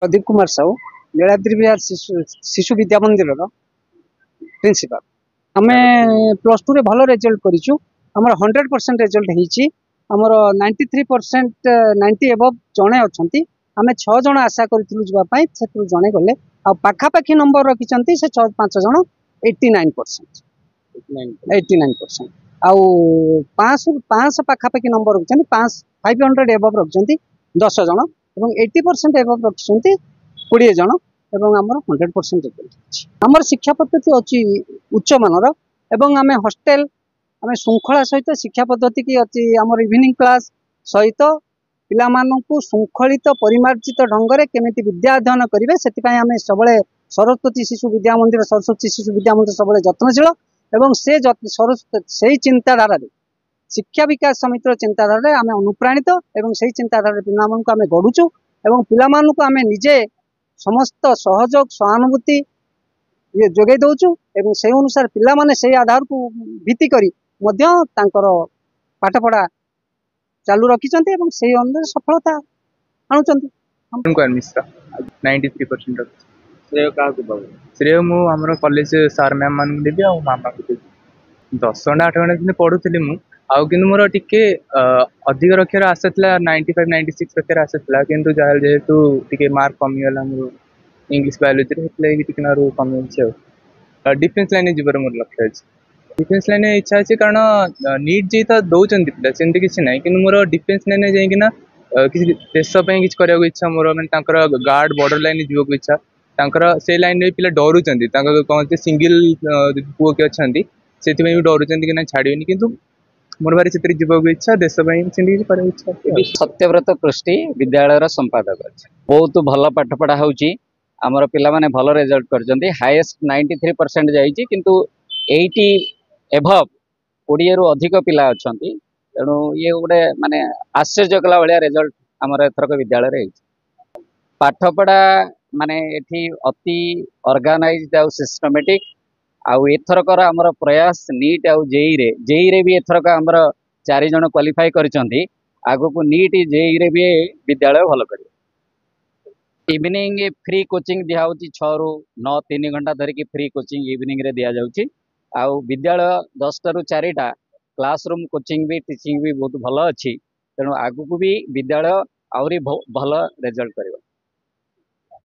प्रदीप कुमार साहू नीलाद्रि विहार शिशु विद्या मंदिर प्रिंसिपल आम plus two रे भल रिजल्ट करूँ आम 100% रिजल्ट होती आमर 93% 90 एबव जड़े अच्छा आम 6 जन आशा करूँ से जड़े गले आखापाखि नंबर रखिंट से 5 जन 89% 89% आउ 500 पाखापाखि नंबर रखिंट 500 एबव रखिंट 10 जन और 80% एबव रखिंट 20 जन एवं आमर 100% रिजल्ट आमर शिक्षा पद्धति अच्छी उच्च मानर एवं आम हॉस्टेल आम श्रृंखला सहित शिक्षा पद्धति की अच्छी आमर इवनिंग क्लास सहित पिला मानू श्रृंखलित परिमार्जित ढंग से केमिति विद्या अध्ययन करेंगे से आम सब सरस्वती शिशु विद्या मंदिर सरस्वती शिशु विद्या मंदिर सब जत्नशील एवं से चिंताधारा शिक्षा विकास समितिर चिंताधारा आम अनुप्राणित एवं से चिंताधारा पिला आम गढ़ुचु एवं पिला आम निजे समस्त सहयोग सहानुभूति ये जोगे दौचु एवं से अनुसार पिला माने से आधार को भित्ति करी मध्य तांकर पाठपढ़ा चालू रखिंट से अनुसार सफलता आणुचंती। मिश्रा 93% श्रेय क्या श्रेय मुझे कॉलेज सार मैम मान देवी आ मामा को देवी 10 घंटा 8 घंटा पढ़ुली मुझे मोर टे अधिक रखार आशा था 95 96 रखार आशा था कि जेहेतु टे मार्क कमीगला मोर इंग्लीश बायोलोजी कमी डिफेन्स लाइन जीवर मोर लक्ष्य अच्छे डिफेन्स लाइन इच्छा अच्छी कारण नीट जी तो दौरान पिला सेमती किसी ना कि मोर डिफेन्स लाइन जाइना किसी देशपाई किसी कराया इच्छा मोर मैंने गार्ड बॉर्डर लाइन जीव इच्छा से लाइन में पिला डरुंच कहते सिंगल पुओ किए अच्छा से डरुंच कि ना छाड़ेनि कि मोर भारी से जीवन इच्छा देशपाई इच्छा। सत्यव्रत पृष्टि विद्यालय संपादक अच्छे बहुत भल पाठपढ़ा होची आमर पिला माने भल रिजल्ट करजंती हाईएस्ट 93% जाइए किंतु 80 एभव 20 रु अधिक पिला अछंती तेणु ये गोटे माने आश्चर्य कला भाया रिजल्ट आमर एथरक विद्यालय पाठपढ़ा माने एठी अति ऑर्गेनाइज्ड आउ सिस्टमेटिक आउ एथरकर आमर प्रयास नीट आउ जेई रे भी एथरक आमर 4 जन क्वालिफाई करचंती आगो को नीट जेई रे भी विद्यालय भल करियो। इवनिंग फ्री कोचिंग दिया 6 रु 9 3 घंटा धरिकी फ्री कोचिंग इवनिंग रे दिया जाउची आउ विद्यालय 10 रु 4टा क्लासरूम कोचिंग भी टीचिंग भी बहुत भल अच्छी तेणु आगु को भी विद्यालय आउरी भल रिजल्ट करियो।